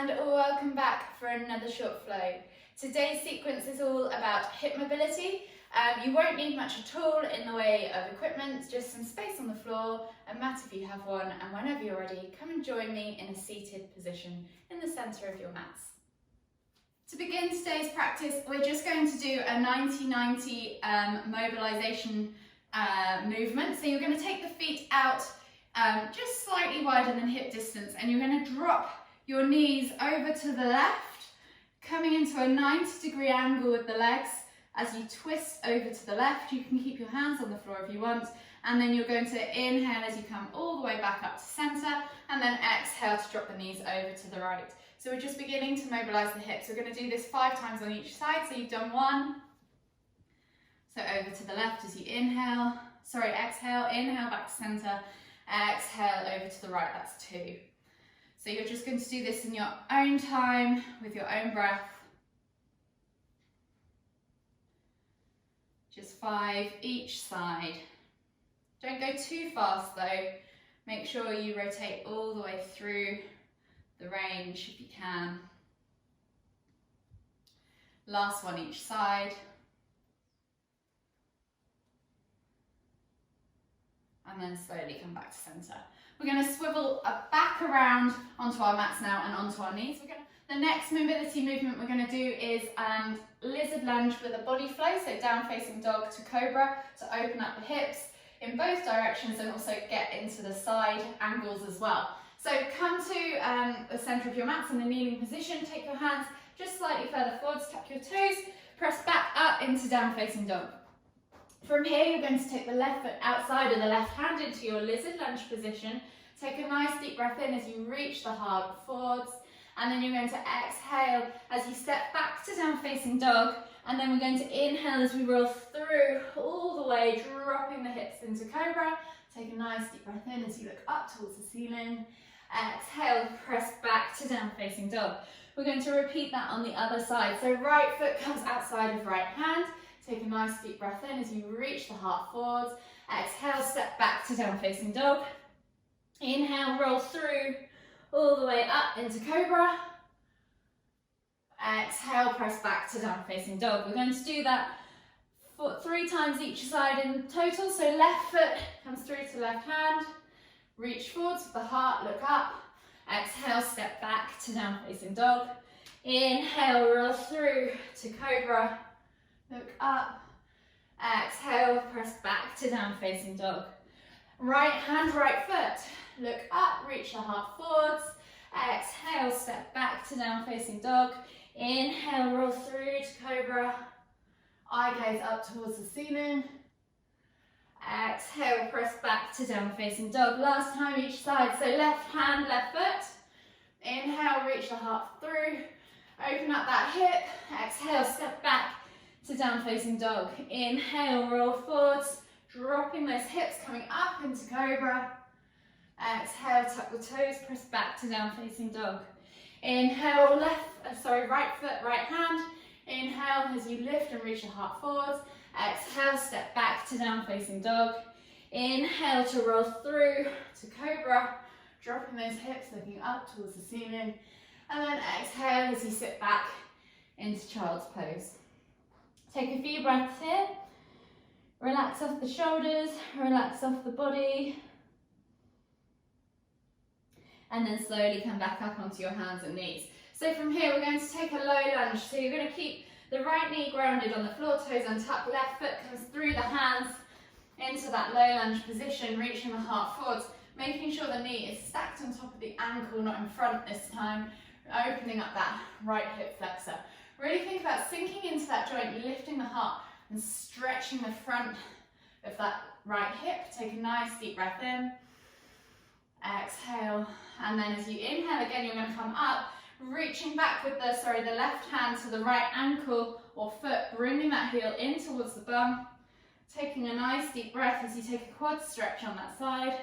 and welcome back for another short flow. Today's sequence is all about hip mobility. You won't need much at all in the way of equipment, just some space on the floor, a mat if you have one, and whenever you're ready, come and join me in a seated position in the centre of your mats. To begin today's practice, we're just going to do a 90-90 mobilisation movement. So you're going to take the feet out just slightly wider than hip distance, and you're going to drop your knees over to the left, coming into a 90-degree angle with the legs. As you twist over to the left, you can keep your hands on the floor if you want, and then you're going to inhale as you come all the way back up to centre, and then exhale to drop the knees over to the right. So we're just beginning to mobilise the hips. We're going to do this 5 times on each side. So you've done 1. So over to the left as you exhale, inhale back to centre, exhale over to the right, that's 2. So you're just going to do this in your own time, with your own breath. Just 5 each side. Don't go too fast though. Make sure you rotate all the way through the range if you can. Last one each side. And then slowly come back to centre. We're going to swivel back around onto our mats now and onto our knees. The next mobility movement we're going to do is lizard lunge with a body flow, so down facing dog to cobra, to open up the hips in both directions and also get into the side angles as well. So come to the centre of your mats in a kneeling position, take your hands just slightly further forwards, tuck your toes, press back up into down facing dog. From here you're going to take the left foot outside of the left hand into your lizard lunge position. Take a nice deep breath in as you reach the heart forwards, and then you're going to exhale as you step back to down facing dog, and then we're going to inhale as we roll through all the way, dropping the hips into cobra. Take a nice deep breath in as you look up towards the ceiling. Exhale, press back to down facing dog. We're going to repeat that on the other side. So right foot comes outside of right hand. Take a nice deep breath in as you reach the heart forwards. Exhale, step back to down facing dog. Inhale, roll through all the way up into cobra. Exhale, press back to down facing dog. We're going to do that for 3 times each side in total. So left foot comes through to left hand. Reach forwards with the heart, look up. Exhale, step back to down facing dog. Inhale, roll through to cobra. Look up. Exhale, press back to down facing dog. Right hand, right foot. Look up, reach the heart forwards. Exhale, step back to down facing dog. Inhale, roll through to cobra. Eye gaze up towards the ceiling. Exhale, press back to down facing dog. Last time each side. So left hand, left foot. Inhale, reach the heart through. Open up that hip. Exhale, step back to down facing dog. Inhale, roll forwards. Dropping those hips, coming up into cobra. Exhale, tuck the toes, press back to down facing dog. Inhale, right foot, right hand. Inhale as you lift and reach the heart forwards. Exhale, step back to down facing dog. Inhale to roll through to cobra, dropping those hips, looking up towards the ceiling. And then exhale as you sit back into child's pose. Take a few breaths here. Relax off the shoulders, relax off the body. And then slowly come back up onto your hands and knees. So from here, we're going to take a low lunge. So you're going to keep the right knee grounded on the floor, toes untucked, left foot comes through the hands into that low lunge position, reaching the heart forwards, making sure the knee is stacked on top of the ankle, not in front this time, opening up that right hip flexor. Really think about sinking into that joint, lifting the heart and stretching the front of that right hip. Take a nice deep breath in. Exhale, and then as you inhale again, you're going to come up, reaching back with the left hand to the right ankle or foot, bringing that heel in towards the bum. Taking a nice deep breath as you take a quad stretch on that side.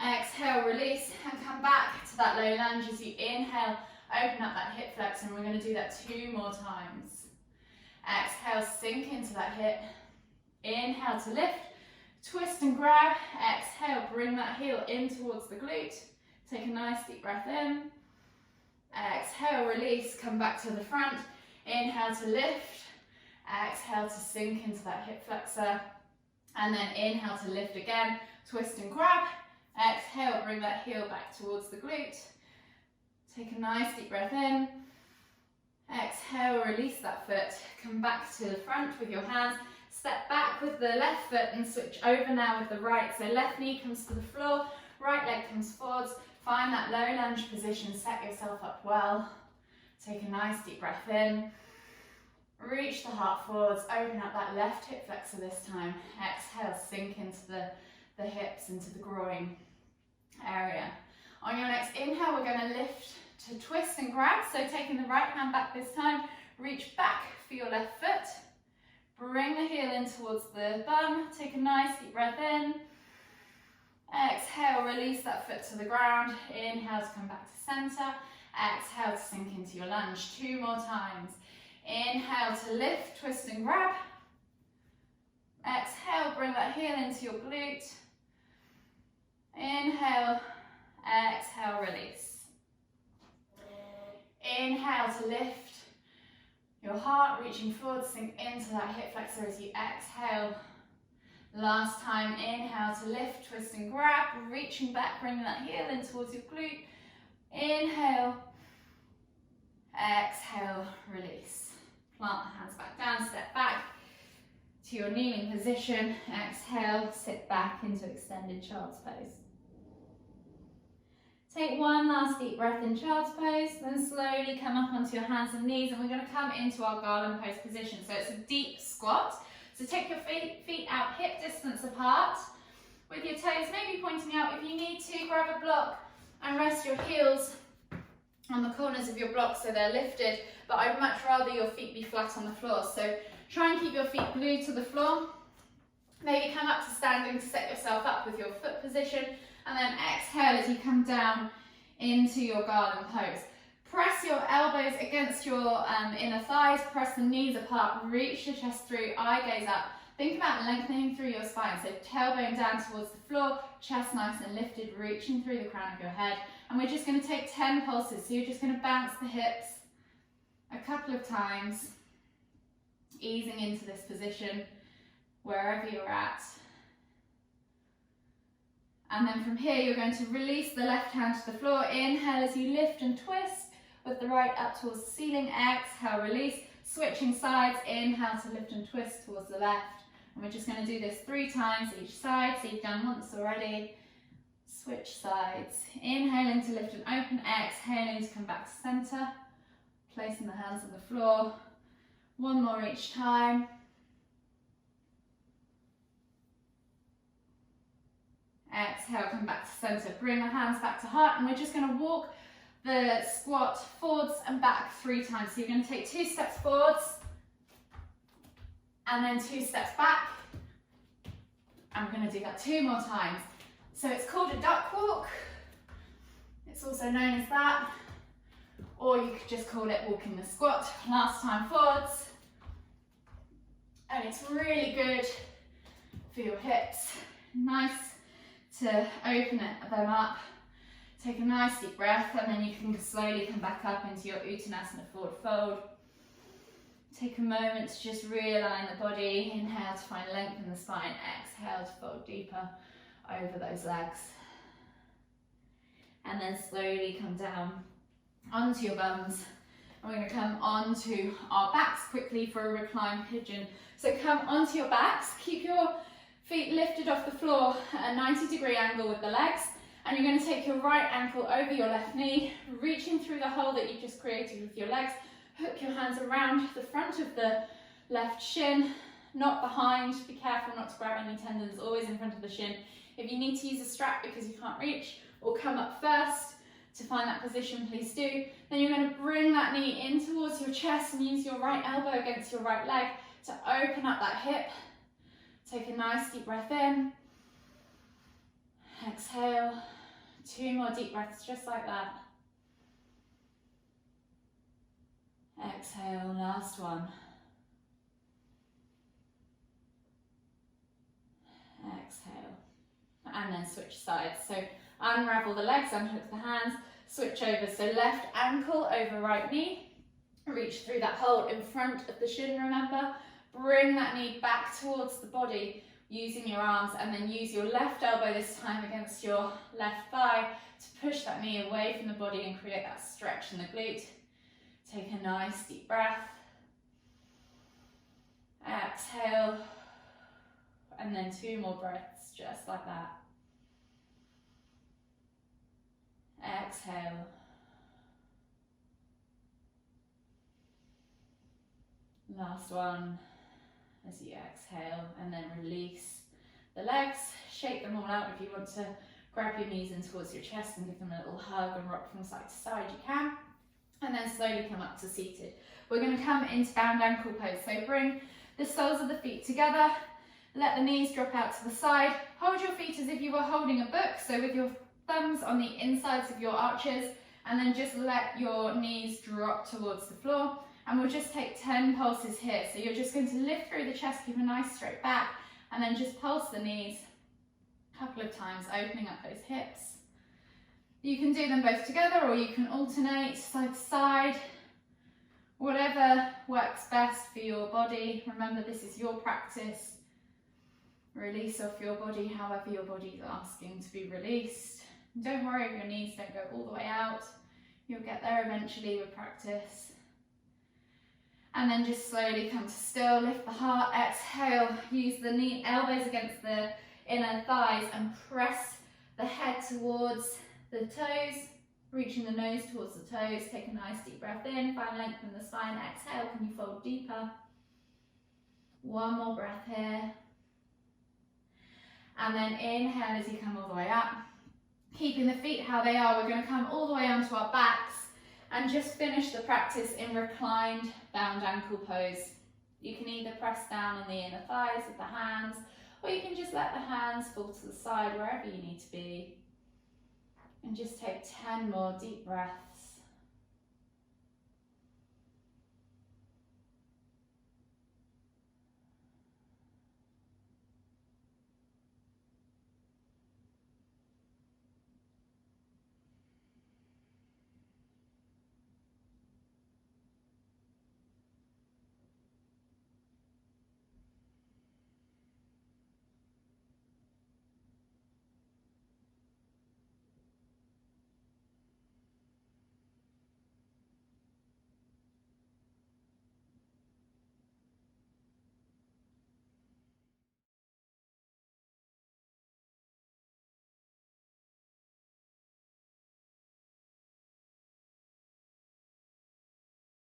Exhale, release, and come back to that low lunge as you inhale, open up that hip flex, and we're going to do that 2 more times. Exhale, sink into that hip. Inhale to lift. Twist and grab, exhale, bring that heel in towards the glute. Take a nice deep breath in. Exhale, release, come back to the front. Inhale to lift. Exhale to sink into that hip flexor. And then inhale to lift again. Twist and grab. Exhale, bring that heel back towards the glute. Take a nice deep breath in. Exhale, release that foot. Come back to the front with your hands. Step back with the left foot and switch over now with the right. So left knee comes to the floor, right leg comes forwards. Find that low lunge position, set yourself up well. Take a nice deep breath in. Reach the heart forwards, open up that left hip flexor this time. Exhale, sink into the hips, into the groin area. On your next inhale, we're going to lift to twist and grab. So taking the right hand back this time, reach back for your left foot. Bring the heel in towards the bum. Take a nice deep breath in. Exhale, release that foot to the ground. Inhale to come back to center. Exhale to sink into your lunge. 2 more times. Inhale to lift, twist and grab. Exhale, bring that heel into your glute. Inhale, exhale, release. Inhale to lift. Your heart reaching forward, sink into that hip flexor as you exhale. Last time, inhale to lift, twist and grab, reaching back, bringing that heel in towards your glute. Inhale, exhale, release. Plant the hands back down, step back to your kneeling position. Exhale, sit back into extended child's pose. Take one last deep breath in child's pose, then slowly come up onto your hands and knees, and we're going to come into our garland pose position. So it's a deep squat. So take your feet out hip distance apart with your toes maybe pointing out. If you need to, grab a block and rest your heels on the corners of your block so they're lifted, but I'd much rather your feet be flat on the floor. So try and keep your feet glued to the floor. Maybe come up to standing to set yourself up with your foot position, and then exhale as you come down into your garland pose. Press your elbows against your inner thighs, press the knees apart, reach the chest through, eye gaze up. Think about lengthening through your spine, so tailbone down towards the floor, chest nice and lifted, reaching through the crown of your head. And we're just going to take 10 pulses, so you're just going to bounce the hips a couple of times, easing into this position wherever you're at. And then from here, you're going to release the left hand to the floor. Inhale as you lift and twist with the right up towards the ceiling. Exhale, release. Switching sides. Inhale to lift and twist towards the left. And we're just going to do this 3 times each side. So you've done once already. Switch sides. Inhaling to lift and open. Exhaling to come back to center. Placing the hands on the floor. 1 more each time. Exhale, come back to center. Bring the hands back to heart, and we're just going to walk the squat forwards and back 3 times. So you're going to take 2 steps forwards and then 2 steps back. And we're going to do that 2 more times. So it's called a duck walk. It's also known as that. Or you could just call it walking the squat. Last time forwards. And it's really good for your hips. Nice to open them up. Take a nice deep breath, and then you can slowly come back up into your Uttanasana forward fold. Take a moment to just realign the body. Inhale to find length in the spine. Exhale to fold deeper over those legs. And then slowly come down onto your bums. And we're going to come onto our backs quickly for a reclined pigeon. So come onto your backs. Keep your feet lifted off the floor at a 90-degree angle with the legs. And you're going to take your right ankle over your left knee, reaching through the hole that you just created with your legs. Hook your hands around the front of the left shin, not behind. Be careful not to grab any tendons, always in front of the shin. If you need to use a strap because you can't reach, or come up first to find that position, please do. Then you're going to bring that knee in towards your chest and use your right elbow against your right leg to open up that hip. Take a nice deep breath in. Exhale. 2 more deep breaths just like that. Exhale, last one. Exhale. And then switch sides. So unravel the legs, unhook the hands, Switch over, so left ankle over right knee. Reach through that hold in front of the shin, remember. Bring that knee back towards the body using your arms, and then use your left elbow this time against your left thigh to push that knee away from the body and create that stretch in the glute. Take a nice deep breath. Exhale. And then 2 more breaths, just like that. Exhale. Last one as you exhale, and then release the legs. Shake them all out. If you want to grab your knees in towards your chest and give them a little hug and rock from side to side, you can. And then slowly come up to seated. We're going to come into bound ankle pose. So bring the soles of the feet together. Let the knees drop out to the side. Hold your feet as if you were holding a book. So with your thumbs on the insides of your arches, and then just let your knees drop towards the floor. And we'll just take 10 pulses here. So you're just going to lift through the chest, keep a nice straight back, and then just pulse the knees a couple of times, opening up those hips. You can do them both together, or you can alternate side to side, whatever works best for your body. Remember, this is your practice. Release off your body however your body is asking to be released. Don't worry if your knees don't go all the way out. You'll get there eventually with practice. And then just slowly come to still, lift the heart, exhale, use the knee, elbows against the inner thighs and press the head towards the toes, reaching the nose towards the toes. Take a nice deep breath in, find length in the spine, exhale, can you fold deeper? One more breath here. And then inhale as you come all the way up. Keeping the feet how they are, we're going to come all the way onto our backs and just finish the practice in reclined bound ankle pose. You can either press down on the inner thighs with the hands, or you can just let the hands fall to the side wherever you need to be. And just take 10 more deep breaths.